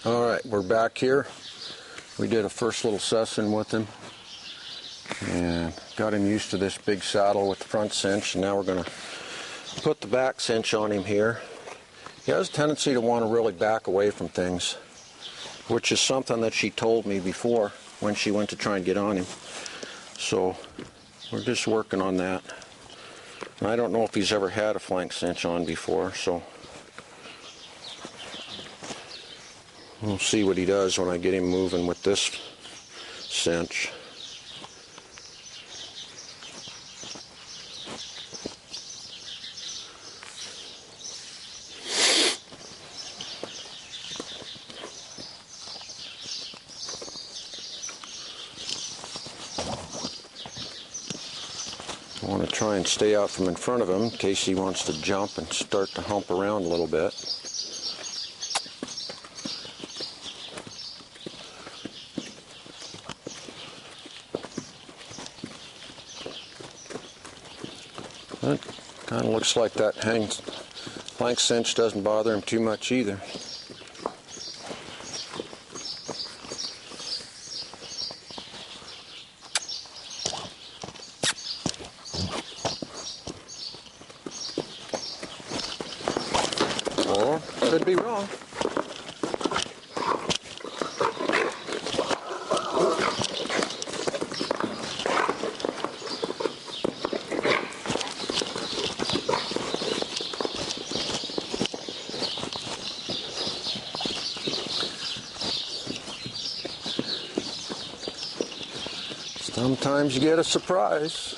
Alright, we're back here. We did a first little session with him and got him used to this big saddle with the front cinch, and now we're going to put the back cinch on him here. He has a tendency to want to really back away from things, which is something that she told me before when she went to try and get on him. So we're just working on that. And I don't know if he's ever had a flank cinch on before, so we'll see what he does when I get him moving with this cinch. I want to try and stay out from in front of him in case he wants to jump and start to hump around a little bit. It kind of looks like that flank cinch doesn't bother him too much either. Or could be wrong. Sometimes you get a surprise.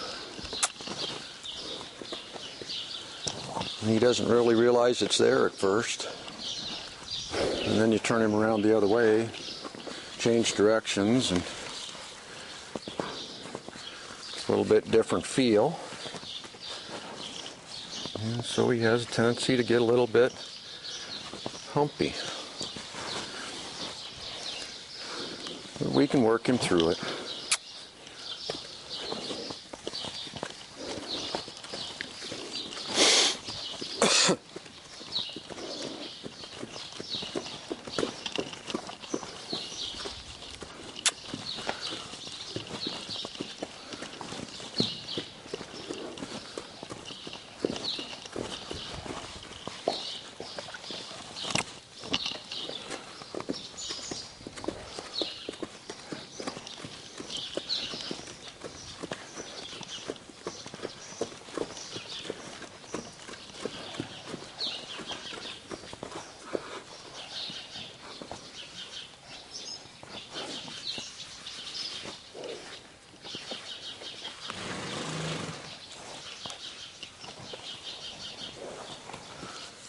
He doesn't really realize it's there at first. And then you turn him around the other way, change directions, and it's a little bit different feel. And so he has a tendency to get a little bit humpy. But we can work him through it.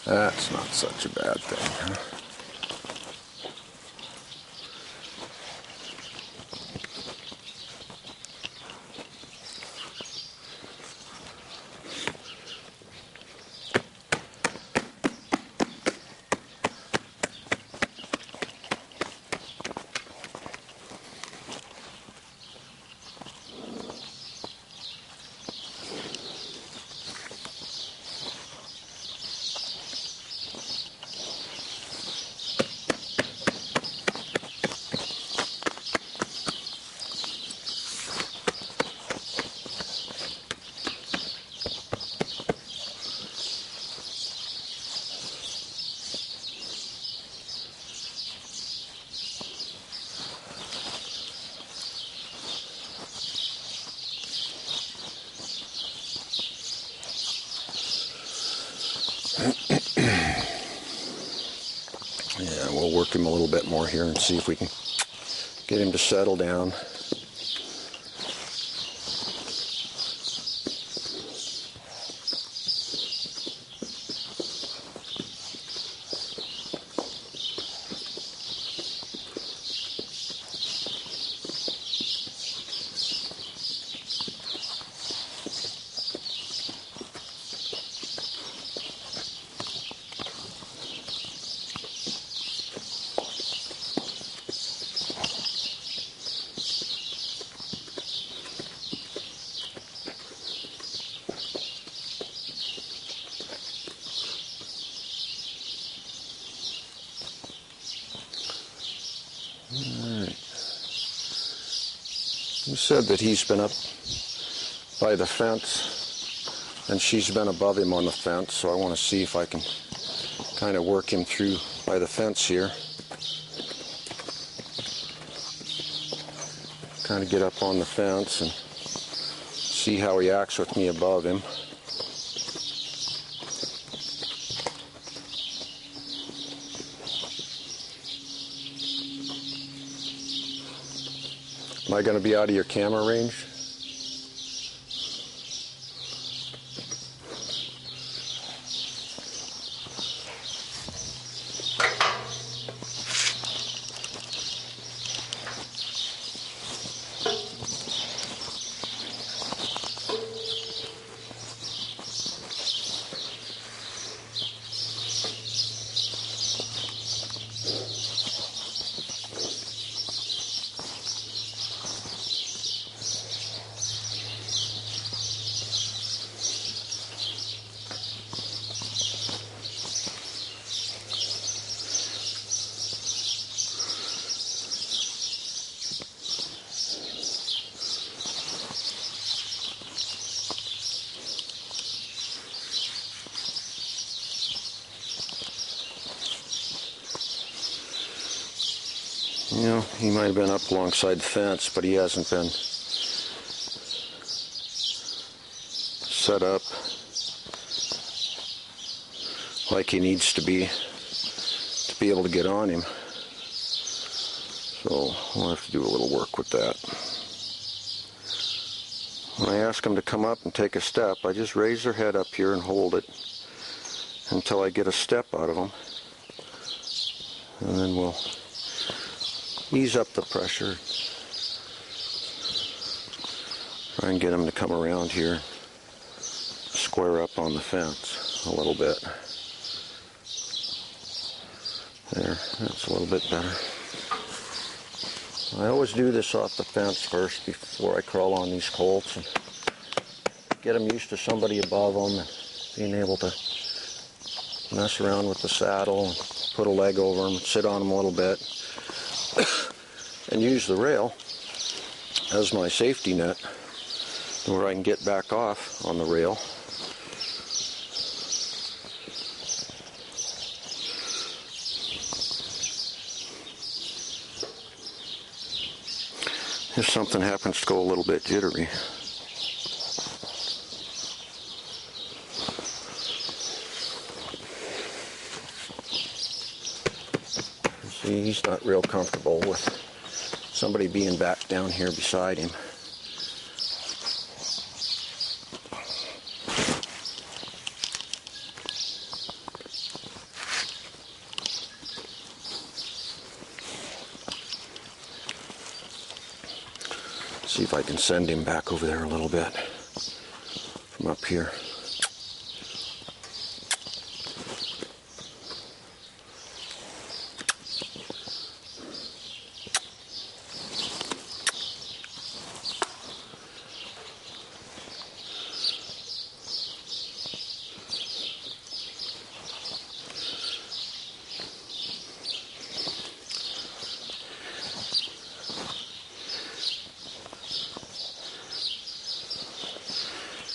That's not such a bad thing, huh? Yeah, we'll work him a little bit more here and see if we can get him to settle down. Alright. He said that he's been up by the fence and she's been above him on the fence, so I want to see if I can kind of work him through by the fence here. Kind of get up on the fence and see how he acts with me above him. Am I going to be out of your camera range? You know, he might have been up alongside the fence, but he hasn't been set up like he needs to be able to get on him. So we'll have to do a little work with that. When I ask them to come up and take a step, I just raise their head up here and hold it until I get a step out of them. And then we'll ease up the pressure. Try and get them to come around here, square up on the fence a little bit. There, that's a little bit better. I always do this off the fence first before I crawl on these colts and get them used to somebody above them and being able to mess around with the saddle and put a leg over them, sit on them a little bit, and use the rail as my safety net where I can get back off on the rail. If something happens to go a little bit jittery. See, he's not real comfortable with somebody being back down here beside him. See if I can send him back over there a little bit from up here.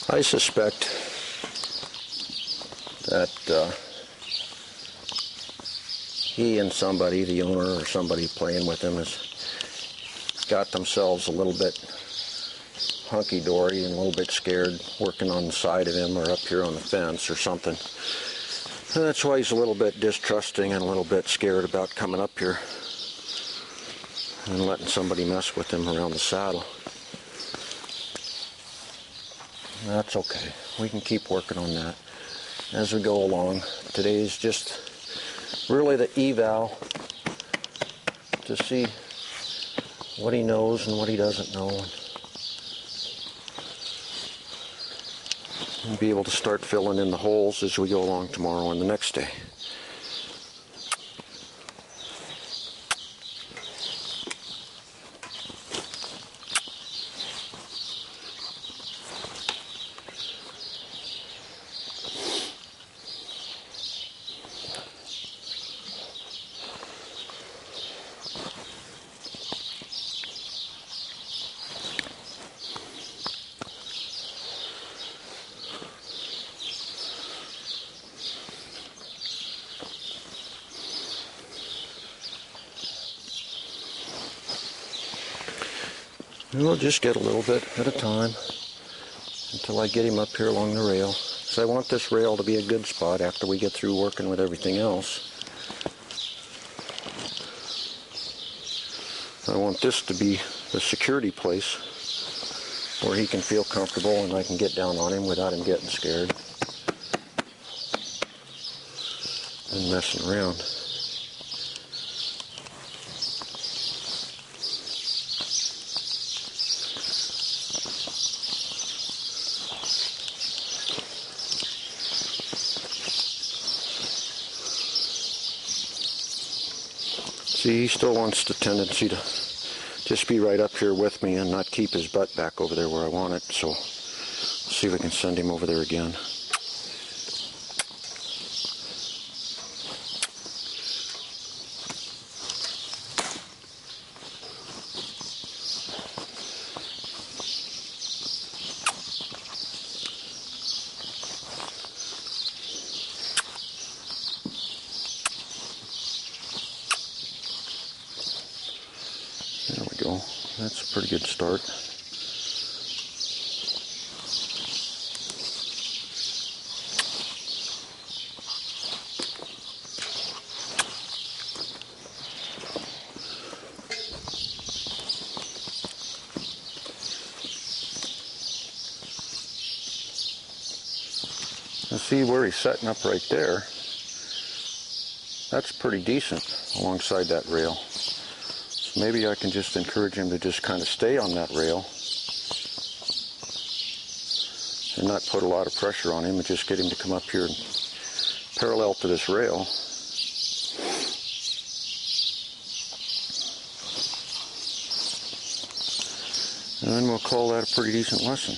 I suspect that he and somebody, the owner or somebody playing with him, has got themselves a little bit hunky-dory and a little bit scared working on the side of him or up here on the fence or something. And that's why he's a little bit distrusting and a little bit scared about coming up here and letting somebody mess with him around the saddle. That's okay. We can keep working on that as we go along. Today is just really the eval to see what he knows and what he doesn't know, and be able to start filling in the holes as we go along tomorrow and the next day. And we'll just get a little bit at a time until I get him up here along the rail. So I want this rail to be a good spot after we get through working with everything else. I want this to be the security place where he can feel comfortable and I can get down on him without him getting scared and messing around. See, he still wants the tendency to just be right up here with me and not keep his butt back over there where I want it. So, let's see if we can send him over there again. There we go. That's a pretty good start. Now see where he's setting up right there. That's pretty decent alongside that rail. Maybe I can just encourage him to just kind of stay on that rail and not put a lot of pressure on him and just get him to come up here and parallel to this rail. And then we'll call that a pretty decent lesson.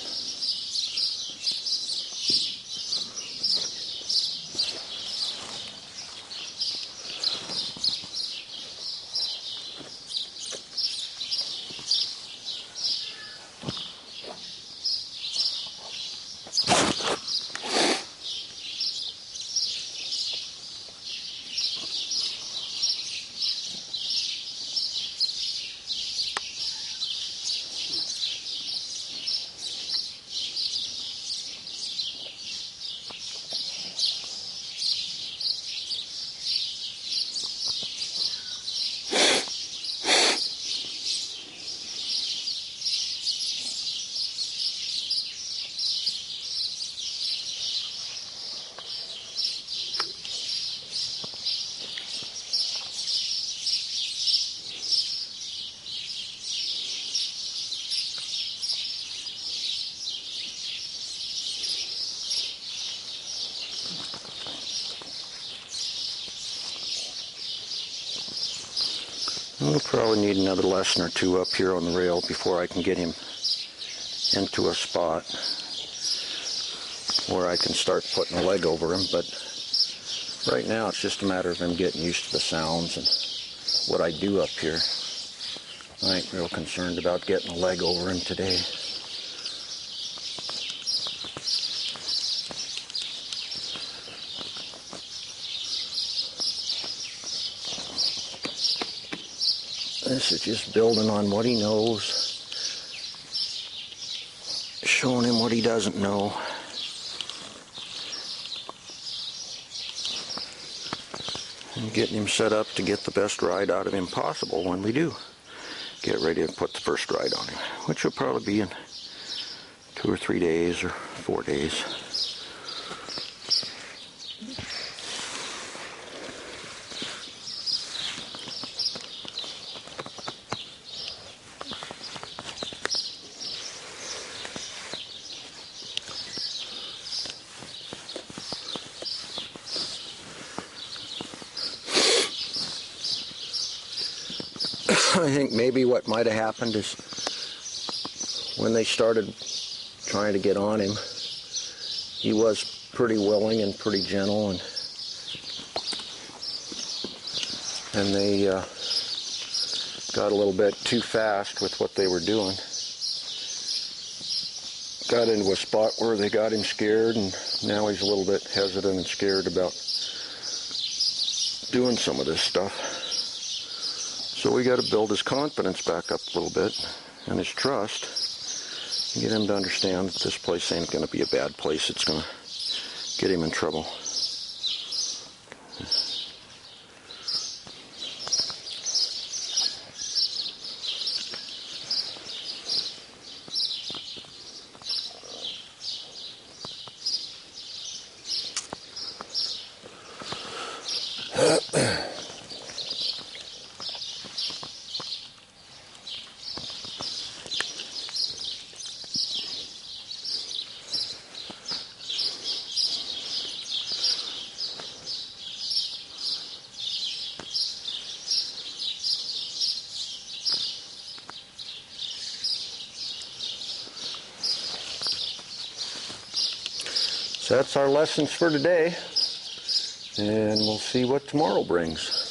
We'll probably need another lesson or two up here on the rail before I can get him into a spot where I can start putting a leg over him, but right now it's just a matter of him getting used to the sounds and what I do up here. I ain't real concerned about getting a leg over him today. This is just building on what he knows, showing him what he doesn't know. And getting him set up to get the best ride out of him possible when we do get ready to put the first ride on him, which will probably be in 2 or 3 days or 4 days. I think maybe what might have happened is when they started trying to get on him, he was pretty willing and pretty gentle, and they got a little bit too fast with what they were doing. Got into a spot where they got him scared, and now he's a little bit hesitant and scared about doing some of this stuff. So we got to build his confidence back up a little bit and his trust. Get him to understand that this place ain't going to be a bad place. It's going to get him in trouble. So that's our lessons for today, and we'll see what tomorrow brings.